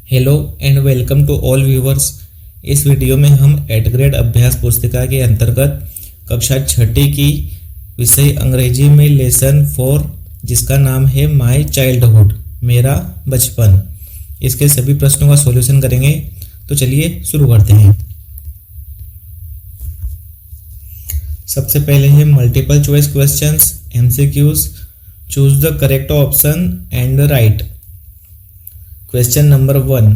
Hello and welcome to all viewers. इस video में हम 8th ग्रेड अभ्यास पुस्तिका के अंतर्गत कक्षा छठी की विषय अंग्रेजी में लेसन 4 जिसका नाम है माय चाइल्डहुड मेरा बचपन, इसके सभी प्रश्नों का सॉल्यूशन करेंगे। तो चलिए शुरू करते हैं। सबसे पहले है multiple choice questions MCQs। Choose the correct option and right. Question number 1,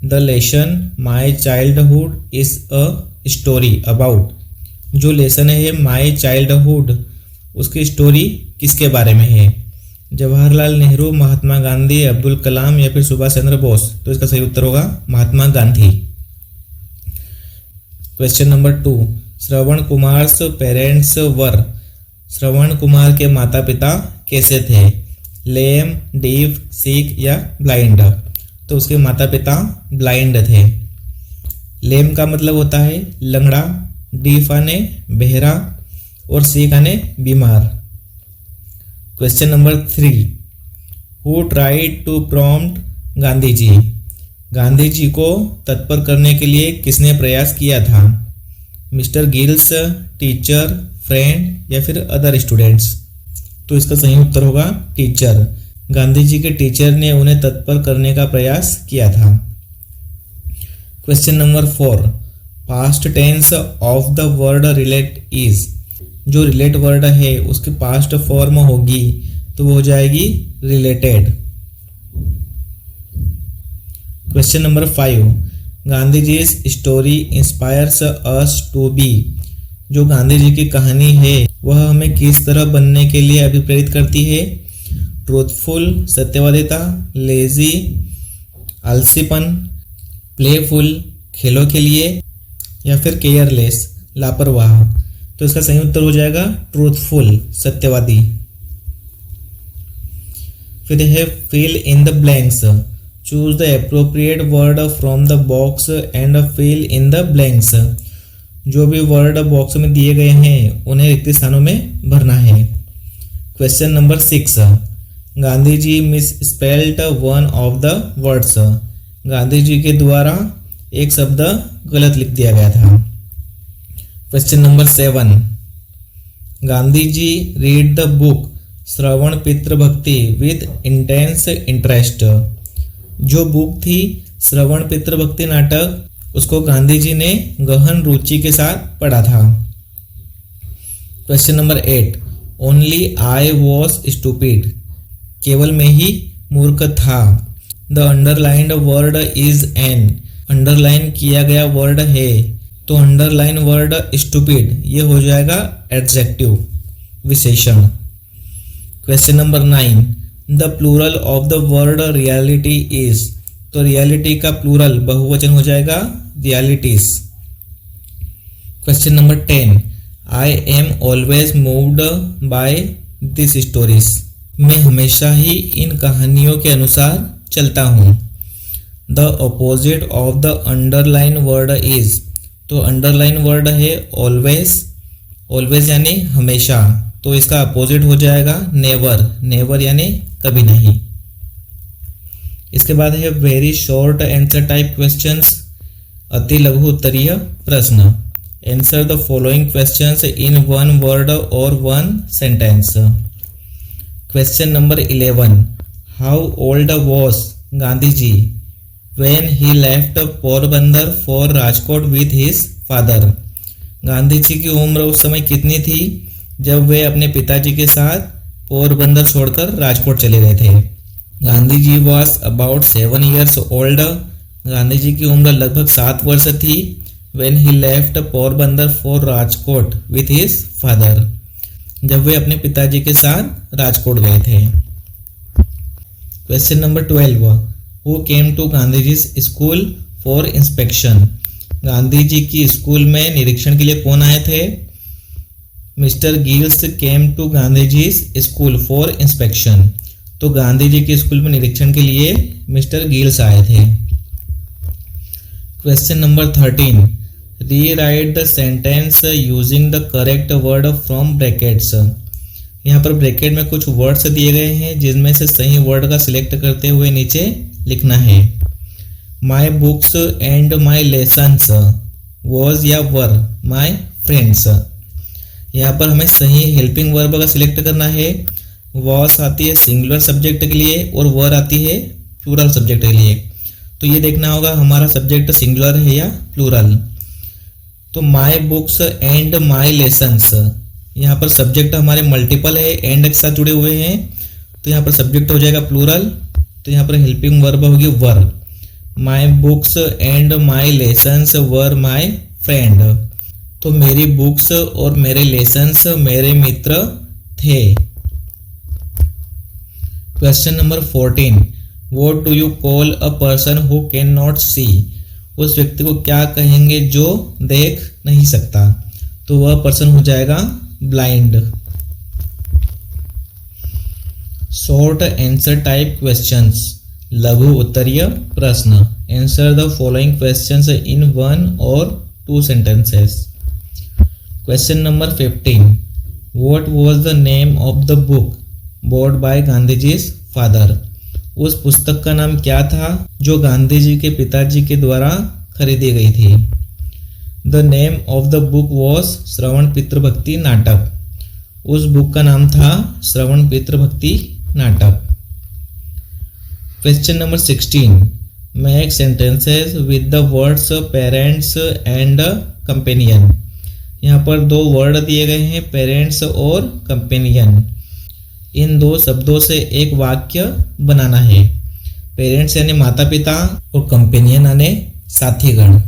the lesson my childhood is a story about. जो लेसन है माई चाइल्डहुड, उसकी स्टोरी किसके बारे में है? जवाहरलाल नेहरू, महात्मा गांधी, अब्दुल कलाम या फिर सुभाष चंद्र बोस। तो इसका सही उत्तर होगा Mahatma Gandhi. Question number 2, Shravan Kumar's parents were. Shravan Kumar के माता पिता कैसे थे? लेम, डीफ, सिक या ब्लाइंड। तो उसके माता पिता ब्लाइंड थे। लेम का मतलब होता है लंगड़ा, डीफ आने बहरा और सिक आने बीमार। Question number 3, who tried to prompt Gandhi ji. Gandhi ji को तत्पर करने के लिए किसने प्रयास किया था? मिस्टर गिल्स, टीचर, फ्रेंड या फिर अदर स्टूडेंट्स। तो इसका सही उत्तर होगा टीचर। गांधी जी के टीचर ने उन्हें तत्पर करने का प्रयास किया था। Question number 4, past tense of the word relate is. जो रिलेट वर्ड है उसकी पास्ट फॉर्म होगी तो वो हो जाएगी related. Question number 5, Gandhi ji story inspires us to be. जो गांधी जी की कहानी है वह हमें किस तरह बनने के लिए अभिप्रेरित करती है? ट्रूथफुल सत्यवादिता, लेजी आलसीपन, प्लेफुल खेलों के लिए या फिर केयरलेस लापरवाह। तो इसका सही उत्तर हो जाएगा ट्रूथफुल सत्यवादी। फिर है fill in the blanks. Choose the appropriate word from the box and fill in the blanks. जो भी वर्ड बॉक्स में दिए गए हैं उन्हें रिक्त स्थानों में भरना है। Question number 6, Gandhi ji misspelled one of the words. Gandhi ji के द्वारा एक शब्द गलत लिख दिया गया था। Question number 7, Gandhi ji read the book Shravan Pitribhakti with intense interest. जो बुक थी श्रवण पितृभक्ति नाटक, उसको गांधी जी ने गहन रुचि के साथ पढ़ा था। Question number 8, only I was stupid. केवल मैं ही मूर्ख था। The underlined word is an. Underline किया गया वर्ड है तो अंडरलाइन वर्ड स्टूपिड ये हो जाएगा एडजेक्टिव विशेषण। Question number 9, the plural of the word reality is. तो रियलिटी का प्लूरल बहुवचन हो जाएगा realities. Question number 10, I am always moved by this stories. मैं हमेशा ही इन कहानियों के अनुसार चलता हूँ। The opposite of the underline word is. तो अंडरलाइन वर्ड है ऑलवेज। ऑलवेज यानी हमेशा, तो इसका अपोजिट हो जाएगा नेवर। नेवर यानी कभी नहीं। इसके बाद है very short answer type questions, अति लघु उत्तरीय प्रश्न। Answer the following questions in one word or one sentence. Question number 11, how old was Gandhi ji when he left Porbandar for Rajkot with his father. Gandhi ji की उम्र उस समय कितनी थी जब वे अपने पिताजी के साथ पोरबंदर छोड़कर राजकोट चले गए थे? Gandhi ji was about 7 years old. Gandhi ji की उम्र लगभग 7 वर्ष थी when he left Porbandar for Rajkot with his father, जब वे अपने पिताजी के साथ राजकोट गए थे। Question number 12, who came to Gandhi ji school for inspection. Gandhi ji की स्कूल में निरीक्षण के लिए कौन आए थे? Mister Giles came to Gandhi ji school for inspection. तो गांधी जी के स्कूल में निरीक्षण के लिए मिस्टर गिल्स आए थे। Question number 13, rewrite the sentence using the correct word from brackets. यहाँ पर ब्रैकेट में कुछ वर्ड्स दिए गए हैं जिनमें से सही वर्ड का सिलेक्ट करते हुए नीचे लिखना है। माई books and my lessons was या वर माई फ्रेंड्स। यहाँ पर हमें सही हेल्पिंग वर्ब का सिलेक्ट करना है। वॉस आती है सिंगुलर सब्जेक्ट के लिए और वर आती है प्लूरल सब्जेक्ट के लिए। तो ये देखना होगा हमारा सब्जेक्ट सिंगुलर है या प्लूरल। तो माई बुक्स एंड माई लेसन्स, यहाँ पर सब्जेक्ट हमारे मल्टीपल है, एंड के साथ जुड़े हुए हैं, तो यहाँ पर सब्जेक्ट हो जाएगा प्लूरल। तो यहाँ पर हेल्पिंग वर्ब होगी were. My books and my lessons were my friend. तो मेरी बुक्स और मेरे लेसन्स मेरे मित्र थे। Question number 14, what do you call a person who can not see. उस व्यक्ति को क्या कहेंगे जो देख नहीं सकता। तो वह पर्सन हो जाएगा blind. Short answer type questions, लघु उत्तरीय प्रश्न। Answer the following questions in 1 or 2 sentences। Question number 15, what was the name of the book bought by Gandhiji's father. उस पुस्तक का नाम क्या था जो गांधी जी के पिताजी के द्वारा खरीदी गई थी। The name of the book was Shravan Pitribhakti Natak. उस बुक का नाम था Shravan Pitribhakti Natak. Question number 16, make sentences with the words parents and companion. यहाँ पर 2 वर्ड दिए गए हैं, पेरेंट्स और कंपेनियन। इन 2 शब्दों से एक वाक्य बनाना है। पेरेंट्स यानी माता पिता और कंपेनियन यानी साथीगण।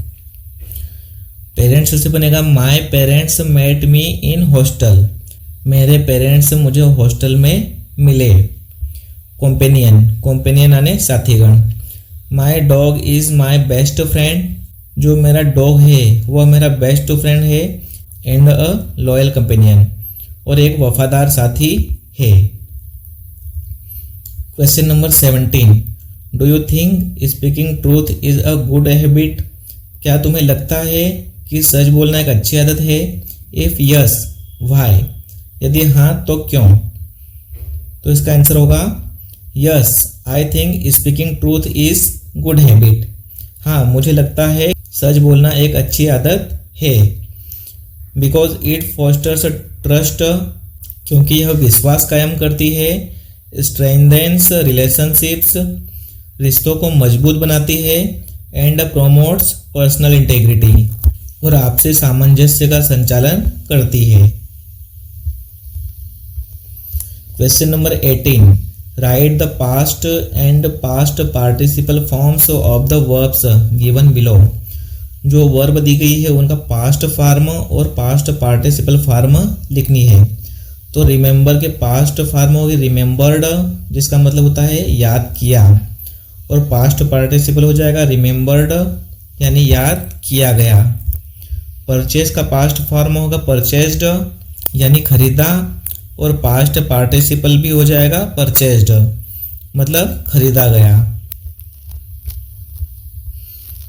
पेरेंट्स से बनेगा my parents met me in hostel. मेरे पेरेंट्स मुझे हॉस्टल में मिले। कंपेनियन यानी साथीगण। My dog is my best friend. जो मेरा डॉग है वह मेरा बेस्ट फ्रेंड है। एंड अ लॉयल कंपेनियन, और एक वफादार साथी है। Question number 17, do you think speaking truth is a good habit. क्या तुम्हें लगता है कि सच बोलना एक अच्छी आदत है। इफ यस व्हाई, यदि हाँ तो क्यों। तो इसका आंसर होगा yes I think speaking truth is good habit. हाँ, मुझे लगता है सच बोलना एक अच्छी आदत है। बिकॉज इट फॉस्टर्स ट्रस्ट, क्योंकि यह विश्वास कायम करती है। स्ट्रेंथेन्स रिलेशनशिप्स, रिश्तों को मजबूत बनाती है। एंड प्रोमोट्स पर्सनल इंटेग्रिटी, और आपसी सामंजस्य का संचालन करती है। Question number 18, right the past and past participle forms of the verbs given below. जो वर्ब दी गई है उनका पास्ट फॉर्म और पास्ट पार्टिसिपल फॉर्म लिखनी है। तो रिमेंबर के पास्ट फॉर्म होगी रिमेंबर्ड, जिसका मतलब होता है याद किया, और पास्ट पार्टिसिपल हो जाएगा रिमेंबर्ड यानी याद किया गया। परचेज का पास्ट फॉर्म होगा परचेज्ड यानी खरीदा, और पास्ट पार्टिसिपल भी हो जाएगा परचेज्ड मतलब खरीदा गया।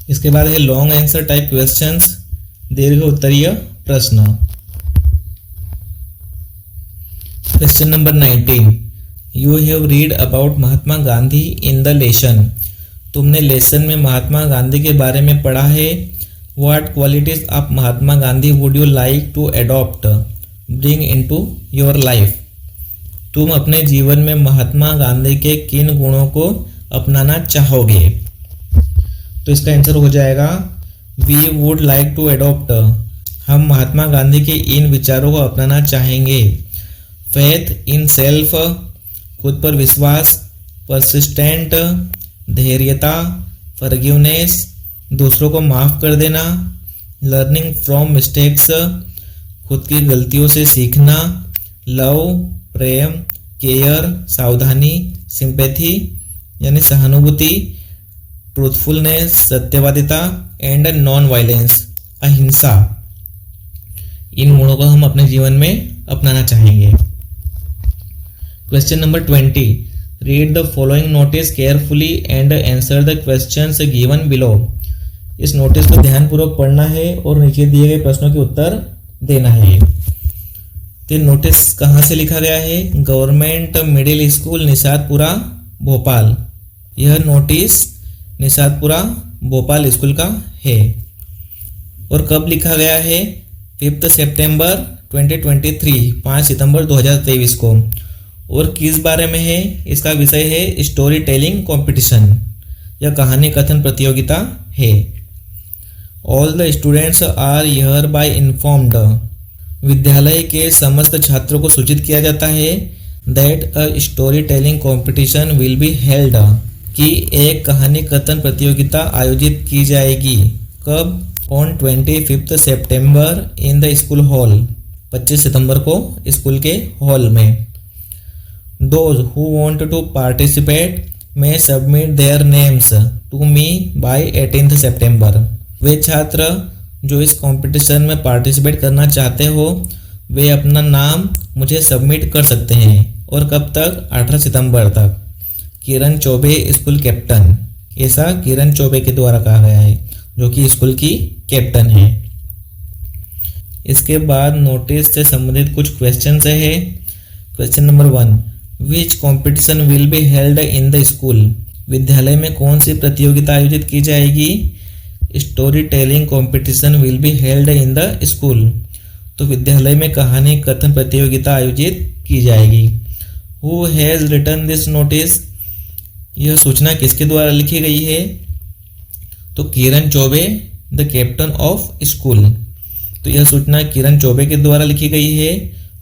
इसके बाद है लॉन्ग आंसर टाइप क्वेश्चंस, दीर्घ उत्तरीय प्रश्न। Question number 19, you have read about Mahatma Gandhi in the lesson. तुमने लेसन में महात्मा गांधी के बारे में पढ़ा है। What qualities of Mahatma Gandhi would you like to adopt bring into your life. तुम अपने जीवन में महात्मा गांधी के किन गुणों को अपनाना चाहोगे। तो इसका आंसर हो जाएगा we would like to adopt. हम महात्मा गांधी के इन विचारों को अपनाना चाहेंगे। फेथ इन सेल्फ, खुद पर विश्वास। परसिस्टेंट, धैर्यता। फॉरगिवनेस, दूसरों को माफ़ कर देना। लर्निंग फ्रॉम मिस्टेक्स, खुद की गलतियों से सीखना। लव, प्रेम। केयर, सावधानी। सिंपैथी यानी सहानुभूति। ट्रूथफुलनेस, सत्यवादिता। एंड नॉन वायलेंस, अहिंसा। इन गुणों को हम अपने जीवन में अपनाना चाहेंगे। Question number 20, read the following notice carefully and answer the questions given below. इस नोटिस को ध्यानपूर्वक पढ़ना है और नीचे दिए गए प्रश्नों के उत्तर देना है। तो नोटिस कहाँ से लिखा गया है, government middle school Nishatpura Bhopal. यह नोटिस निशातपुरा भोपाल स्कूल का है। और कब लिखा गया है? 5 सितंबर 2023, 5 सितंबर 2023 को। और किस बारे में है? इसका विषय है स्टोरी टेलिंग कॉम्पिटिशन, यह कहानी कथन प्रतियोगिता है। All the students are hereby informed, विद्यालय के समस्त छात्रों को सूचित किया जाता है that a story telling competition will be held, कि एक कहानी कथन प्रतियोगिता आयोजित की जाएगी। कब? On 25 September in the school hall, 25 सितंबर को स्कूल के हॉल में। Those who want to participate may submit their names to me by 18th September, वे छात्र जो इस कंपटीशन में पार्टिसिपेट करना चाहते हो वे अपना नाम मुझे सबमिट कर सकते हैं। और कब तक? 18 सितंबर तक। किरण चौबे स्कूल कैप्टन, ऐसा किरण चौबे के द्वारा कहा गया है, जो कि स्कूल की कैप्टन है। इसके बाद नोटिस से संबंधित कुछ क्वेश्चन है। Question number 1, which competition will be held in the school, विद्यालय में कौन सी प्रतियोगिता आयोजित की जाएगी? Story telling competition will be held in the school, तो विद्यालय में कहानी कथन प्रतियोगिता आयोजित की जाएगी। Who has written this notice, यह सूचना किसके द्वारा लिखी गई है? तो Kiran Choubey the captain of school, तो यह सूचना किरण चौबे के द्वारा लिखी गई है,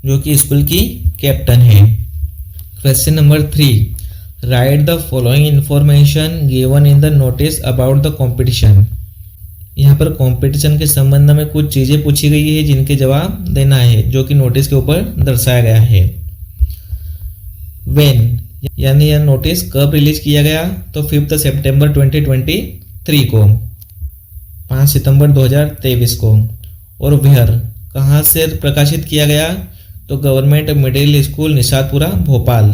जो कि स्कूल की कैप्टन है। Question number 3, right the following information given in the notice about the competition, यहाँ पर कॉम्पिटिशन के संबंध में कुछ चीज़ें पूछी गई है जिनके जवाब देना है, जो कि नोटिस के ऊपर दर्शाया गया है। व्हेन, यानी यह नोटिस कब रिलीज किया गया? तो 5 सितंबर 2023 को, 5 सितंबर 2023 को। और वेयर, कहाँ से प्रकाशित किया गया? तो government middle school Nishatpura Bhopal,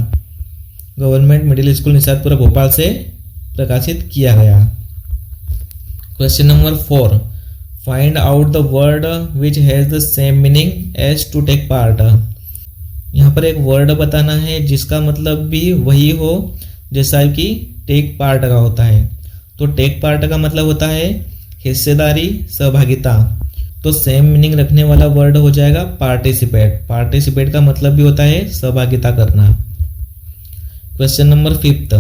government middle school Nishatpura Bhopal से प्रकाशित किया गया। Question number 4, find out the word which has the same meaning as to take part, यहाँ पर एक वर्ड बताना है जिसका मतलब भी वही हो जैसा कि टेक पार्ट का होता है। तो टेक पार्ट का मतलब होता है हिस्सेदारी, सहभागिता, तो सेम मीनिंग रखने वाला वर्ड हो जाएगा पार्टिसिपेट। पार्टिसिपेट का मतलब भी होता है सहभागिता करना। क्वेश्चन नंबर 5,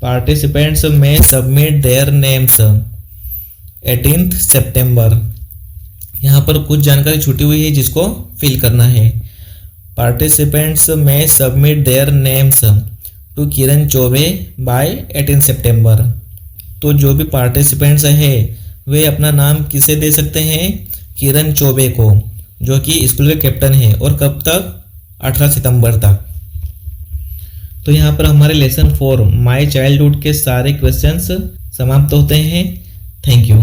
पार्टिसिपेंट्स में सबमिट देयर नेम्स 18th सितंबर, यहाँ पर कुछ जानकारी छूटी हुई है जिसको फिल करना है। पार्टिसिपेंट्स में submit their names to Kiran Choubey by 18 September, तो जो भी पार्टिसिपेंट्स है वे अपना नाम किसे दे सकते हैं? किरण चौबे को, जो कि स्कूल के कैप्टन है। और कब तक? 18 सितंबर तक। तो यहाँ पर हमारे लेसन 4 माय चाइल्डहुड के सारे क्वेश्चंस समाप्त होते हैं। Thank you.